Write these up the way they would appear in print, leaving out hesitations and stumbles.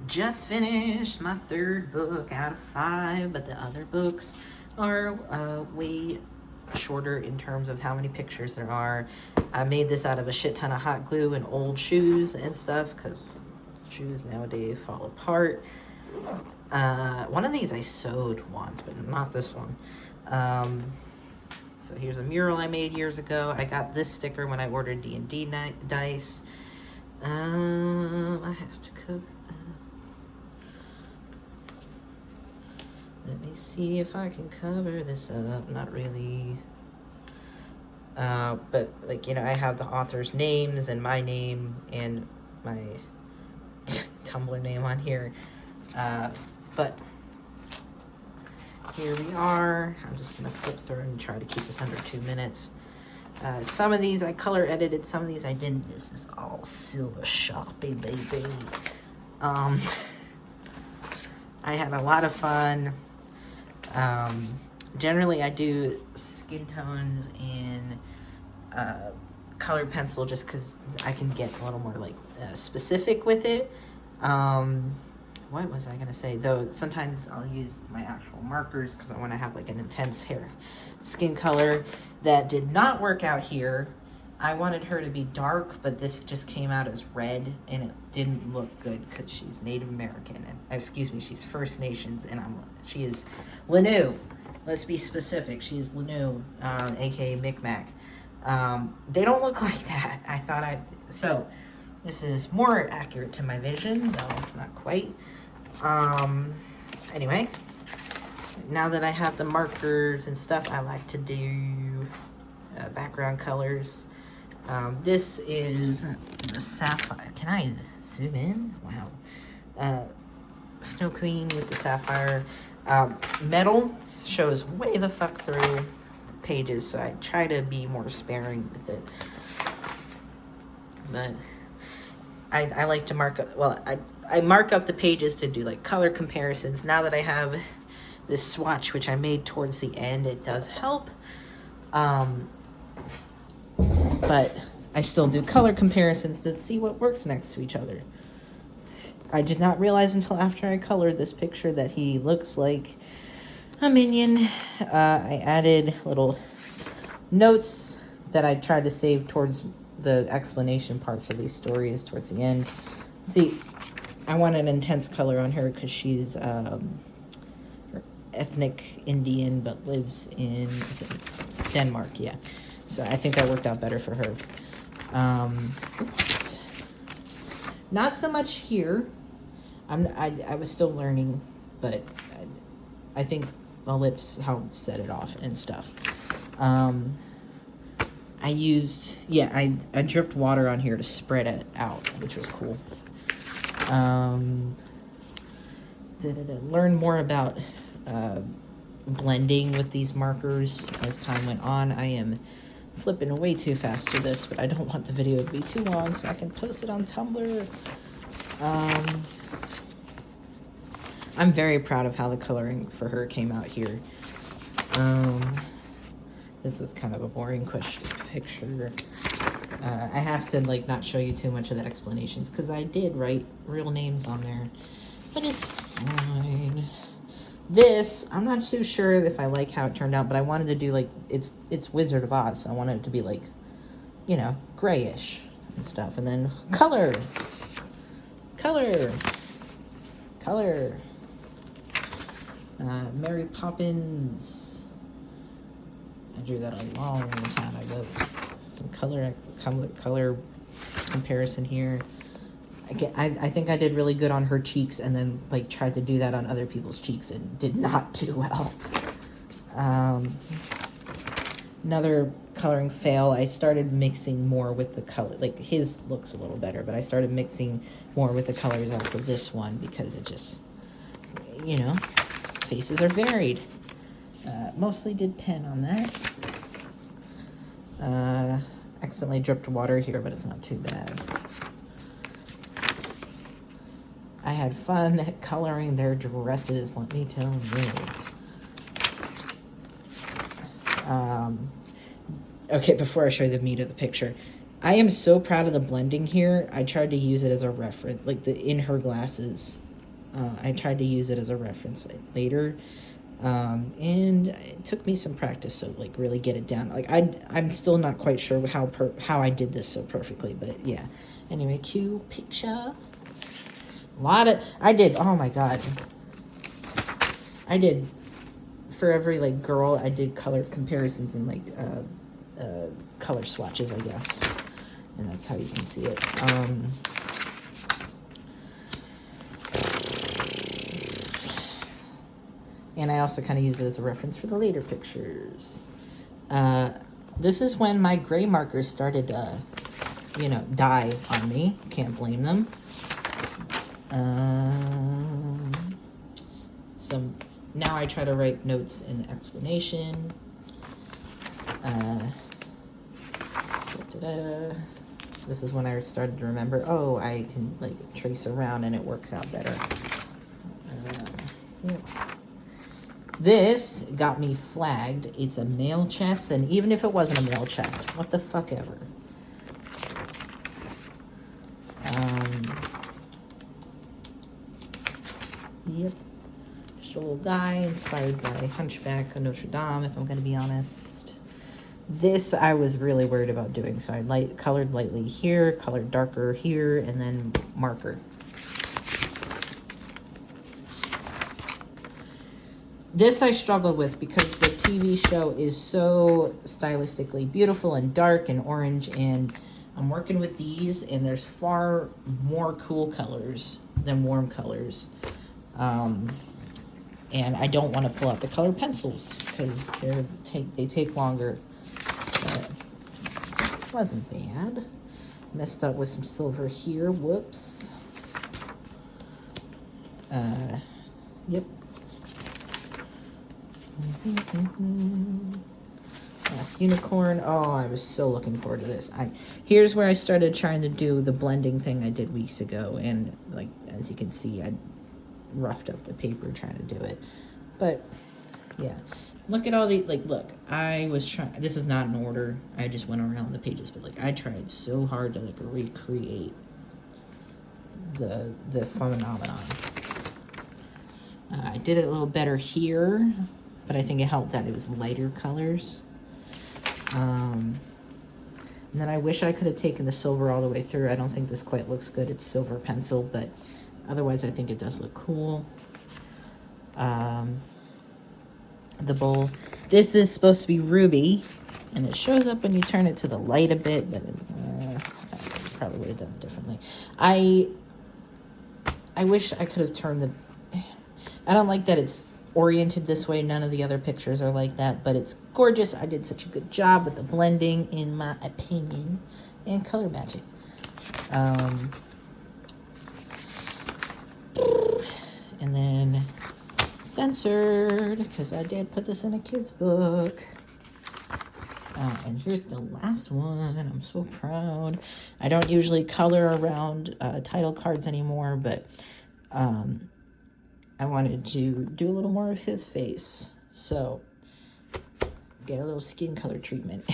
Just finished my third book out of five, but the other books are way shorter in terms of how many pictures there are. I made this out of a shit ton of hot glue and old shoes and stuff because shoes nowadays fall apart. One of these I sewed once, but not this one. So here's a mural I made years ago. I got this sticker when I ordered D&D dice. I have to cover. Let me see if I can cover this up. Not really. But like, I have the author's names and my name and my Tumblr name on here. But here we are. I'm just gonna flip through and try to keep this under 2 minutes. Some of these I color edited, some of these I didn't. This is all Silver Sharpie, baby. I had a lot of fun. Generally I do skin tones in colored pencil just because I can get a little more like specific with it. What was I gonna say? Though sometimes I'll use my actual markers because I want to have like an intense hair skin color. That did not work out here. I wanted her to be dark, but this just came out as red, and it didn't look good because she's Native American, and excuse me, she's First Nations, and she is Lanu. Let's be specific. She is Lanu, aka Micmac. They don't look like that. So this is more accurate to my vision, though not quite. Anyway, now that I have the markers and stuff, I like to do background colors. This is the sapphire. Can I zoom in? Wow. Snow Queen with the sapphire. Metal shows way the fuck through pages, so I try to be more sparing with it. But I like to mark up, well, I mark up the pages to do like color comparisons. Now that I have this swatch, which I made towards the end, it does help. But I still do color comparisons to see what works next to each other. I did not realize until after I colored this picture that he looks like a minion. I added little notes that I tried to save towards the explanation parts of these stories towards the end. See, I want an intense color on her because she's ethnic Indian but lives in Denmark, yeah. So I think that worked out better for her. Not so much here. I was still learning, but I think the lips helped set it off and stuff. I used, I dripped water on here to spread it out, which was cool. Learn more about blending with these markers as time went on. I am flipping way too fast through this, but I don't want the video to be too long so I can post it on Tumblr. I'm very proud of how the coloring for her came out here. This is kind of a boring picture. I have to like not show you too much of the explanations because I did write real names on there, but it's fine. This, I'm not too sure if I like how it turned out, but I wanted to do like, it's Wizard of Oz, so I wanted it to be like, grayish and stuff. And then color. Mary Poppins. I drew that a long time ago. Some color comparison here. I think I did really good on her cheeks and then like tried to do that on other people's cheeks and did not do well. Another coloring fail, I started mixing more with the color. Like his looks a little better, but I started mixing more with the colors after this one because it just, faces are varied. Mostly did pen on that. Accidentally dripped water here, but it's not too bad. I had fun coloring their dresses, let me tell you. Okay, before I show you the meat of the picture, I am so proud of the blending here. I tried to use it as a reference, like in her glasses. I tried to use it as a reference later. And it took me some practice to like really get it down. Like I'm still not quite sure how I did this so perfectly, but yeah. Anyway, cue picture. Oh my God. I did, for every like girl, I did color comparisons and like color swatches, I guess. And that's how you can see it. And I also kind of use it as a reference for the later pictures. This is when my gray markers started to, die on me. Can't blame them. Now I try to write notes and explanation. This is when I started to remember, oh, I can like trace around and it works out better. Yep. This got me flagged. It's a male chest, and even if it wasn't a male chest, what the fuck ever. Yep. Just a little guy inspired by Hunchback of Notre Dame, if I'm going to be honest. This I was really worried about doing, so I colored lightly here, colored darker here, and then marker. This I struggled with because the TV show is so stylistically beautiful and dark and orange, and I'm working with these, and there's far more cool colors than warm colors. And I don't want to pull out the colored pencils because they take longer. But it wasn't bad. Messed up with some silver here. Whoops. Yep. Last unicorn. Oh, I was so looking forward to this. Here's where I started trying to do the blending thing I did weeks ago, and like as you can see, I roughed up the paper trying to do it. But yeah, look at all the look. I was trying. This is not in order. I just went around the pages, but like I tried so hard to like recreate the phenomenon. I did it a little better here, but I think it helped that it was lighter colors. And then I wish I could have taken the silver all the way through. I don't think this quite looks good. It's silver pencil, but otherwise I think it does look cool. The bowl. This is supposed to be ruby, and it shows up when you turn it to the light a bit, but I probably would have done it differently. I wish I could have turned the... I don't like that it's oriented this way. None of the other pictures are like that, but it's gorgeous. I did such a good job with the blending, in my opinion, and color matching. And then censored, because I did put this in a kid's book. And here's the last one. I'm so proud. I don't usually color around title cards anymore, but I wanted to do a little more of his face. So, get a little skin color treatment.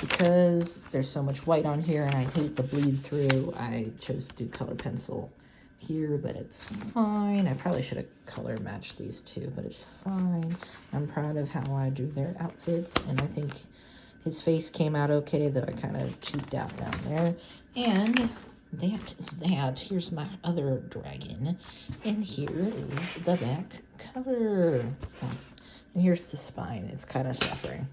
Because there's so much white on here and I hate the bleed through, I chose to do color pencil here, but it's fine. I probably should have color matched these two, but it's fine. I'm proud of how I drew their outfits, and I think his face came out okay, though I kind of cheaped out down there. And that is that. Here's my other dragon, and here is the back cover. Oh, and here's the spine. It's kind of suffering.